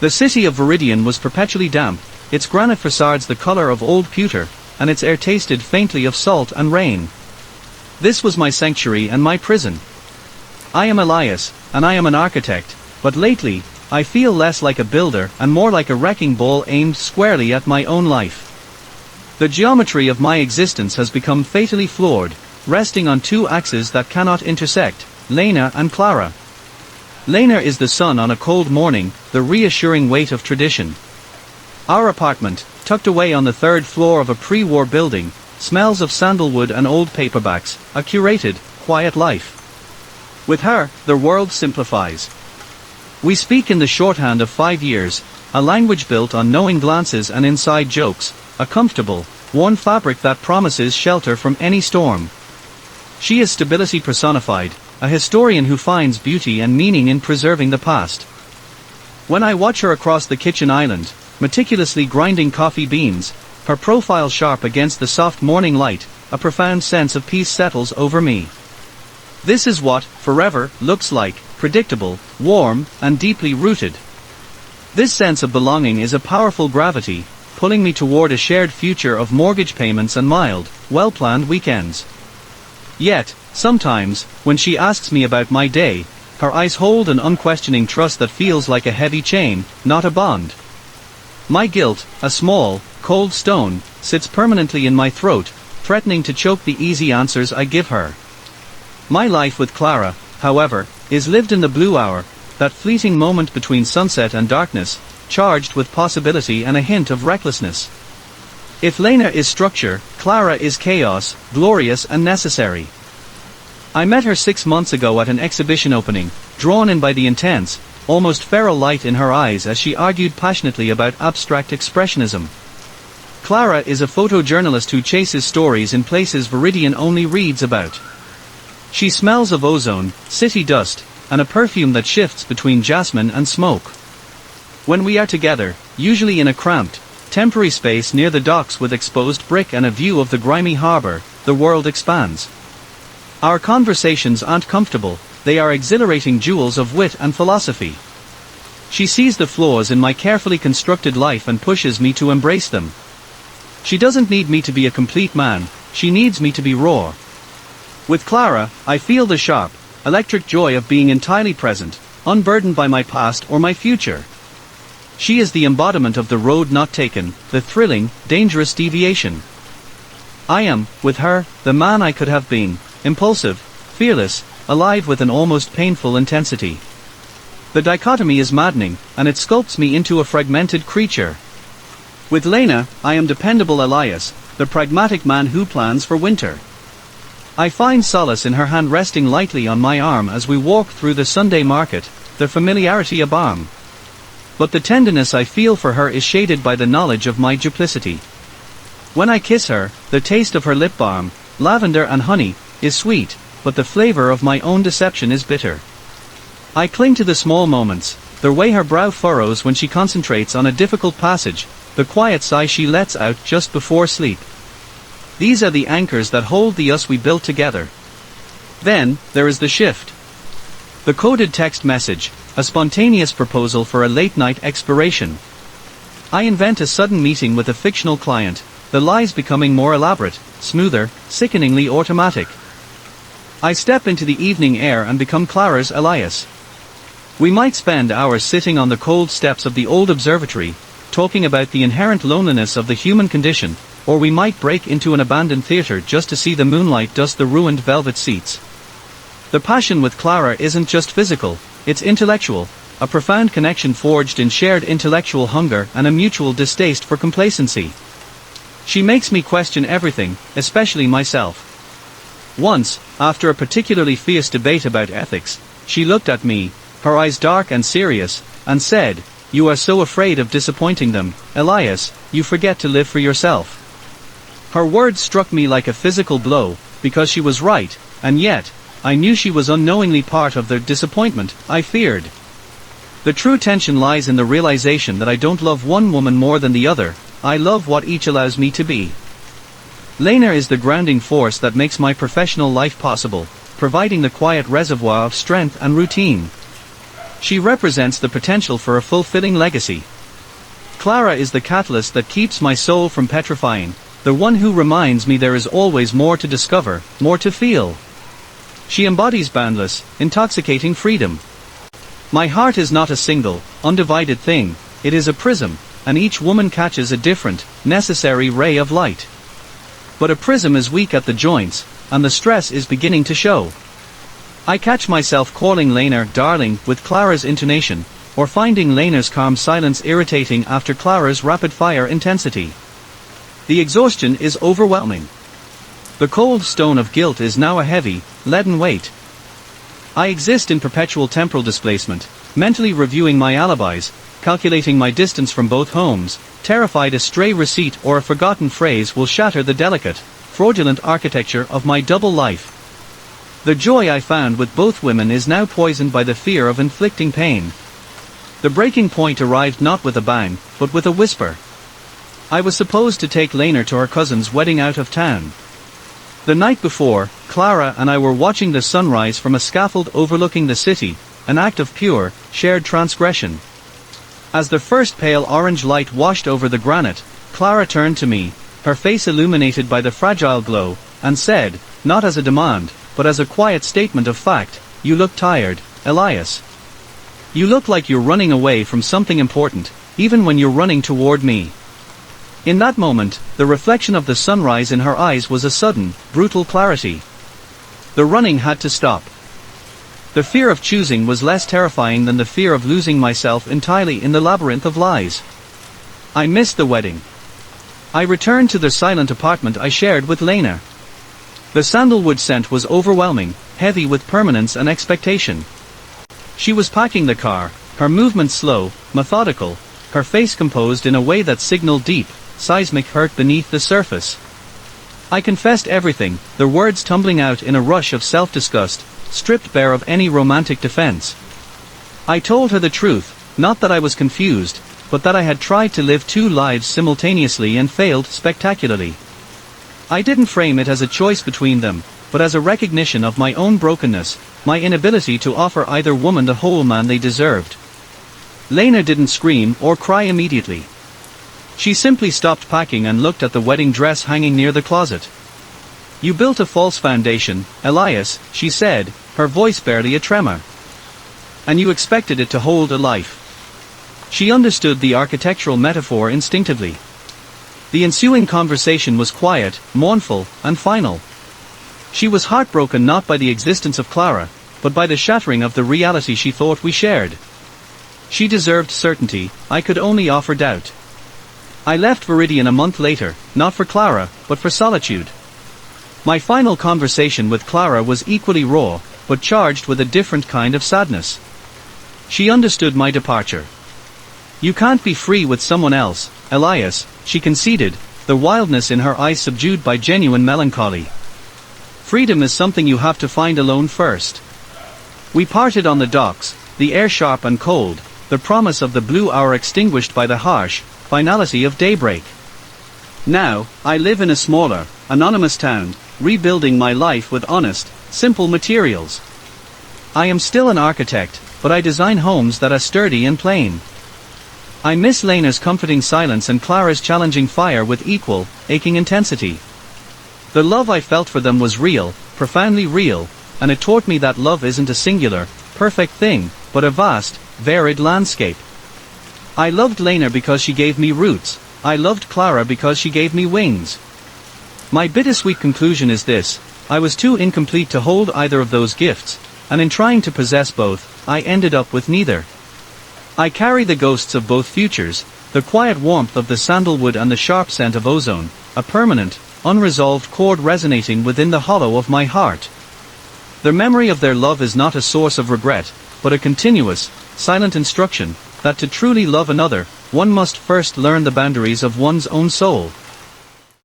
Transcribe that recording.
The city of Veridian was perpetually damp, its granite facades the color of old pewter, and its air tasted faintly of salt and rain. This was my sanctuary and my prison. I am Elias, and I am an architect, but lately, I feel less like a builder and more like a wrecking ball aimed squarely at my own life. The geometry of my existence has become fatally flawed, resting on two axes that cannot intersect, Lena and Clara. Lena is the sun on a cold morning, the reassuring weight of tradition. Our apartment, tucked away on the third floor of a pre-war building, smells of sandalwood and old paperbacks, a curated, quiet life. With her, the world simplifies. We speak in the shorthand of 5 years, a language built on knowing glances and inside jokes, a comfortable, worn fabric that promises shelter from any storm. She is stability personified, a historian who finds beauty and meaning in preserving the past. When I watch her across the kitchen island, meticulously grinding coffee beans, her profile sharp against the soft morning light, a profound sense of peace settles over me. This is what forever looks like, predictable, warm, and deeply rooted. This sense of belonging is a powerful gravity, pulling me toward a shared future of mortgage payments and mild, well-planned weekends. Yet, sometimes, when she asks me about my day, her eyes hold an unquestioning trust that feels like a heavy chain, not a bond. My guilt, a small, cold stone, sits permanently in my throat, threatening to choke the easy answers I give her. My life with Clara, however, is lived in the blue hour, that fleeting moment between sunset and darkness, charged with possibility and a hint of recklessness. If Lena is structure, Clara is chaos, glorious and necessary. I met her 6 months ago at an exhibition opening, drawn in by the intense, almost feral light in her eyes as she argued passionately about abstract expressionism. Clara is a photojournalist who chases stories in places Veridian only reads about. She smells of ozone, city dust, and a perfume that shifts between jasmine and smoke. When we are together, usually in a cramped, temporary space near the docks with exposed brick and a view of the grimy harbor, the world expands. Our conversations aren't comfortable, they are exhilarating jewels of wit and philosophy. She sees the flaws in my carefully constructed life and pushes me to embrace them. She doesn't need me to be a complete man, she needs me to be raw. With Clara, I feel the sharp, electric joy of being entirely present, unburdened by my past or my future. She is the embodiment of the road not taken, the thrilling, dangerous deviation. I am, with her, the man I could have been, impulsive, fearless, alive with an almost painful intensity. The dichotomy is maddening, and it sculpts me into a fragmented creature. With Lena, I am dependable Elias, the pragmatic man who plans for winter. I find solace in her hand resting lightly on my arm as we walk through the Sunday market, the familiarity a balm. But the tenderness I feel for her is shaded by the knowledge of my duplicity. When I kiss her, the taste of her lip balm, lavender and honey, is sweet, but the flavor of my own deception is bitter. I cling to the small moments, the way her brow furrows when she concentrates on a difficult passage, the quiet sigh she lets out just before sleep. These are the anchors that hold the us we built together. Then, there is the shift. The coded text message, a spontaneous proposal for a late-night exploration. I invent a sudden meeting with a fictional client, the lies becoming more elaborate, smoother, sickeningly automatic. I step into the evening air and become Clara's Elias. We might spend hours sitting on the cold steps of the old observatory, talking about the inherent loneliness of the human condition, or we might break into an abandoned theater just to see the moonlight dust the ruined velvet seats. The passion with Clara isn't just physical, it's intellectual, a profound connection forged in shared intellectual hunger and a mutual distaste for complacency. She makes me question everything, especially myself. Once, after a particularly fierce debate about ethics, she looked at me, her eyes dark and serious, and said, "You are so afraid of disappointing them, Elias, you forget to live for yourself." Her words struck me like a physical blow, because she was right, and yet, I knew she was unknowingly part of the disappointment I feared. The true tension lies in the realization that I don't love one woman more than the other, I love what each allows me to be. Lena is the grounding force that makes my professional life possible, providing the quiet reservoir of strength and routine. She represents the potential for a fulfilling legacy. Clara is the catalyst that keeps my soul from petrifying, the one who reminds me there is always more to discover, more to feel. She embodies boundless, intoxicating freedom. My heart is not a single, undivided thing, it is a prism, and each woman catches a different, necessary ray of light. But a prism is weak at the joints, and the stress is beginning to show. I catch myself calling Lena darling with Clara's intonation, or finding Lena's calm silence irritating after Clara's rapid-fire intensity. The exhaustion is overwhelming. The cold stone of guilt is now a heavy, leaden weight. I exist in perpetual temporal displacement, mentally reviewing my alibis, calculating my distance from both homes, terrified a stray receipt or a forgotten phrase will shatter the delicate, fraudulent architecture of my double life. The joy I found with both women is now poisoned by the fear of inflicting pain. The breaking point arrived not with a bang, but with a whisper. I was supposed to take Lena to her cousin's wedding out of town. The night before, Clara and I were watching the sunrise from a scaffold overlooking the city, an act of pure, shared transgression. As the first pale orange light washed over the granite, Clara turned to me, her face illuminated by the fragile glow, and said, not as a demand, but as a quiet statement of fact, "You look tired, Elias. You look like you're running away from something important, even when you're running toward me." In that moment, the reflection of the sunrise in her eyes was a sudden, brutal clarity. The running had to stop. The fear of choosing was less terrifying than the fear of losing myself entirely in the labyrinth of lies. I missed the wedding. I returned to the silent apartment I shared with Lena. The sandalwood scent was overwhelming, heavy with permanence and expectation. She was packing the car, her movements slow, methodical, her face composed in a way that signaled deep, seismic hurt beneath the surface. I confessed everything, the words tumbling out in a rush of self-disgust, stripped bare of any romantic defense. I told her the truth, not that I was confused, but that I had tried to live two lives simultaneously and failed spectacularly. I didn't frame it as a choice between them, but as a recognition of my own brokenness, my inability to offer either woman the whole man they deserved. Lena didn't scream or cry immediately. She simply stopped packing and looked at the wedding dress hanging near the closet. "You built a false foundation, Elias," she said, her voice barely a tremor. "And you expected it to hold a life." She understood the architectural metaphor instinctively. The ensuing conversation was quiet, mournful, and final. She was heartbroken not by the existence of Clara, but by the shattering of the reality she thought we shared. She deserved certainty, I could only offer doubt. I left Veridian a month later, not for Clara, but for solitude. My final conversation with Clara was equally raw, but charged with a different kind of sadness. She understood my departure. "You can't be free with someone else, Elias," she conceded, the wildness in her eyes subdued by genuine melancholy. "Freedom is something you have to find alone first." We parted on the docks, the air sharp and cold, the promise of the blue hour extinguished by the harsh finality of daybreak. Now, I live in a smaller, anonymous town, rebuilding my life with honest, simple materials. I am still an architect, but I design homes that are sturdy and plain. I miss Lena's comforting silence and Clara's challenging fire with equal, aching intensity. The love I felt for them was real, profoundly real, and it taught me that love isn't a singular, perfect thing, but a vast, varied landscape. I loved Lena because she gave me roots, I loved Clara because she gave me wings. My bittersweet conclusion is this: I was too incomplete to hold either of those gifts, and in trying to possess both, I ended up with neither. I carry the ghosts of both futures, the quiet warmth of the sandalwood and the sharp scent of ozone, a permanent, unresolved chord resonating within the hollow of my heart. The memory of their love is not a source of regret, but a continuous, silent instruction, that to truly love another, one must first learn the boundaries of one's own soul.